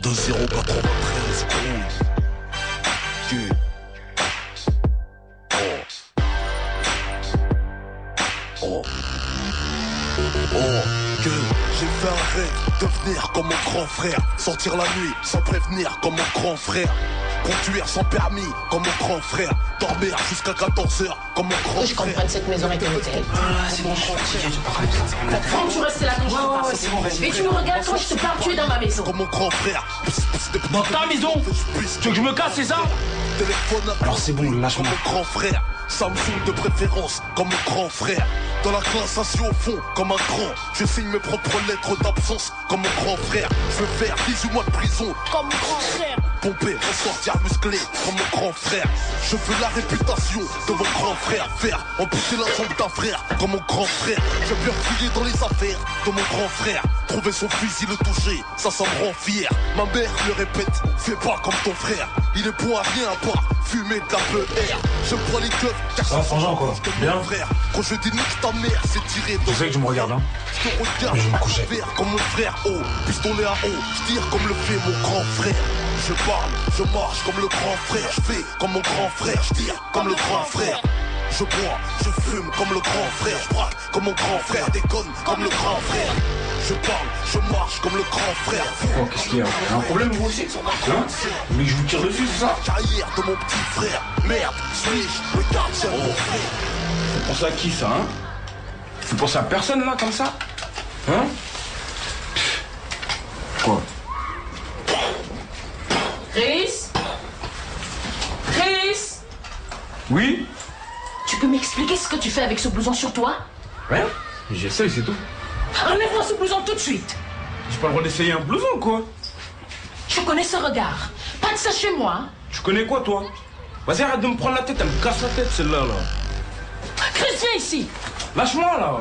2093 Yeah. Que j'ai fait un rêve, devenir comme mon grand frère, sortir la nuit sans prévenir comme mon grand frère, conduire sans permis comme mon grand frère, dormir jusqu'à 14h comme mon grand frère. Je comprends, cette maison est un hôtel. C'est bon, Franck, tu restes là quand je te parle. c'est bon, vas-y. Et tu me regardes quand je te parle, tu es dans ma maison. Comme mon grand frère. Dans ta maison? Tu veux que je me casse, c'est ça? Alors c'est bon, lâche-moi. Comme mon grand frère, Samsung de préférence comme mon grand frère. Dans la classe assis au fond comme un grand. Je signe mes propres lettres d'absence comme mon grand frère. Je veux faire 18 mois de prison Comme mon grand frère. Pomper, ressortir musclé comme mon grand frère. Je veux la réputation de mon grand frère. Faire amputer la jambe d'un frère comme mon grand frère. Je veux bien fouiller dans les affaires de mon grand frère. Trouver son fusil, le toucher, ça me rend fier. Ma mère le répète, fais pas comme ton frère. Il est bon à rien à part fumer de la BR. Je prends les keufs car Ça va, Frangin, quoi. Bien. frère. Quand je dis nique ta mère, c'est tiré de. Tu sais que tu me regardes, hein. Je te regarde, Mais je vais me coucher. faire comme mon frère, oh, pistolet à eau, je tire comme le fait mon grand frère. Je parle, je marche comme le grand frère, je fais comme mon grand frère, je tire comme le grand frère. Je bois, je fume comme le grand frère, je braque comme mon grand frère, déconne comme le grand frère. Je parle, je marche comme le grand frère. Oh, qu'est-ce qu'il y a? Un problème, vous aussi? Hein? Vous voulez que je vous tire dessus, c'est ça? Carrière de mon petit frère, merde, suis-je le gardien de mon frère. Vous pensez à qui, ça, hein? Vous pensez à personne, là, comme ça? Hein? Quoi? Chris? Chris? Oui? Tu peux m'expliquer ce que tu fais avec ce blouson sur toi? Rien? J'essaye, c'est tout. Enlève-moi ce blouson tout de suite. J'ai pas le droit d'essayer un blouson, quoi? Je connais ce regard. Pas de ça chez moi. Tu connais quoi, toi? Vas-y, arrête de me prendre la tête, elle me casse la tête, celle-là, là. Chris, viens ici. Lâche-moi, là.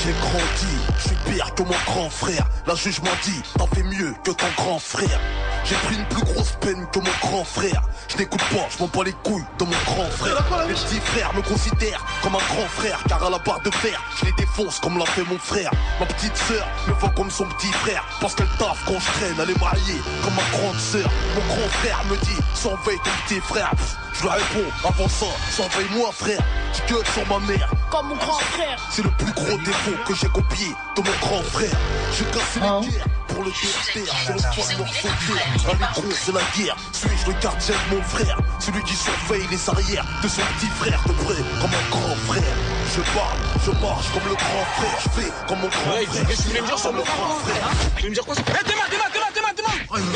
J'ai grandi, je suis pire que mon grand frère. La juge m'a dit, t'en fais mieux que ton grand frère. J'ai pris une plus grosse peine que mon grand frère. Je n'écoute pas, je m'en bats les couilles de mon grand frère. Mes petits frères me considèrent comme un grand frère, car à la barre de fer, je les défonce comme l'a fait mon frère. Ma petite sœur me voit comme son petit frère, parce qu'elle taffe quand je traîne, elle est mariée comme ma grande sœur. Mon grand frère me dit, surveille ton petit frère. Je lui réponds, avant ça, surveille-moi frère. Je gueule sur ma mère. Comme mon grand frère. C'est le plus gros défaut que j'ai copié de mon grand frère. J'ai cassé les guerres pour le terre. C'est le poids de morceau de terre. Un micro, c'est la guerre. Suis-je le gardien de mon frère? Celui qui surveille les arrières de son petit frère de près comme un grand frère. Je parle, je marche comme le grand frère. Je fais comme mon grand frère. Qu'est-ce que tu voulais me dire sur le grand frère? Tu voulais me dire quoi? Eh, Théma!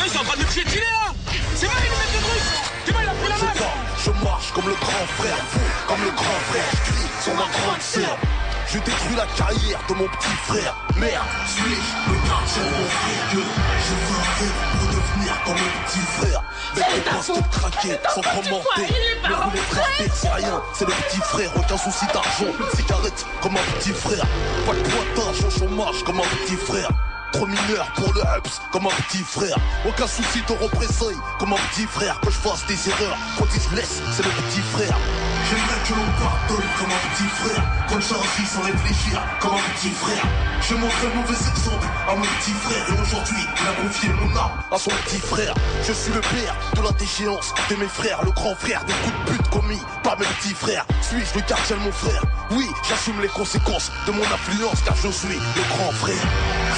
Ils sont en train de me piétiner, là! C'est moi, il nous met le truc! Théma, il a pris la Je main! parle, je marche comme le grand frère. Comme le grand frère, je crie sur ma grande sœur. Je détruis la carrière de mon petit frère. Merde, suis-je le gardien de mon frère? Que je veux un rêve pour devenir comme mon petit frère. Mais on passe tout craquer sans commenter. Le rouler frère, c'est rien, c'est le petit frère. Aucun souci d'argent, cigarette comme un petit frère. Pas de pointage au chômage comme un petit frère. Trop mineur pour le Hups comme un petit frère. Aucun souci de représailles comme un petit frère. Que je fasse des erreurs, quand il se laisse, c'est le petit frère. J'aimerais que l'on pardonne comme un petit frère. Quand j'agis sans réfléchir comme un petit frère. Je montrerai le mauvais exemple à mon petit frère. Et aujourd'hui, il a confié mon âme à son petit frère. Je suis le père de la déchéance de mes frères. Le grand frère des coups de pute commis par mes petits frères. Suis-je le gardien de mon frère? Oui, j'assume les conséquences de mon influence, car je suis le grand frère.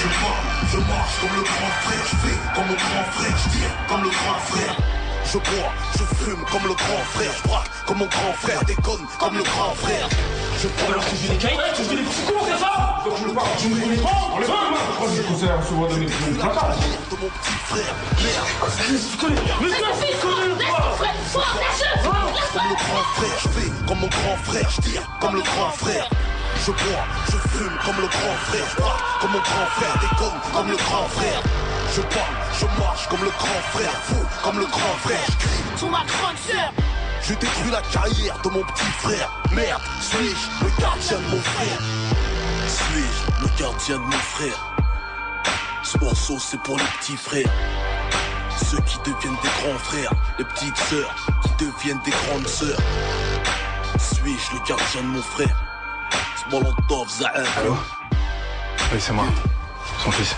Je parle, je marche comme le grand frère. Je fais comme mon grand frère, je tire comme le grand frère. Je bois, je fume comme le grand frère. Je braque comme mon grand frère, déconne comme le grand frère. Je prends Alors que je les caille, je les pousse, comment c'est ça? Je me connais pas, on les voit, moi. Je conseille souvent de mes de mon petit frère. Merde, Je connais, mais Laisse ton frère, fort, lâche-le. comme le grand frère, je fais comme mon grand frère, je tire comme le grand frère. Je bois, je fume comme le grand frère, je braque comme mon grand frère, déconne comme le grand frère. Je parle, je marche comme le grand frère, fou comme le grand frère, je crie Sur ma grande sœur. je détruis la carrière de mon petit frère. Merde, suis-je le gardien de mon frère? Suis-je le gardien de mon frère? Ce morceau c'est pour les petits frères, ceux qui deviennent des grands frères, les petites sœurs qui deviennent des grandes sœurs. Suis-je le gardien de mon frère? Smolotov Zahab. Allô? Oui, c'est moi. Son fils.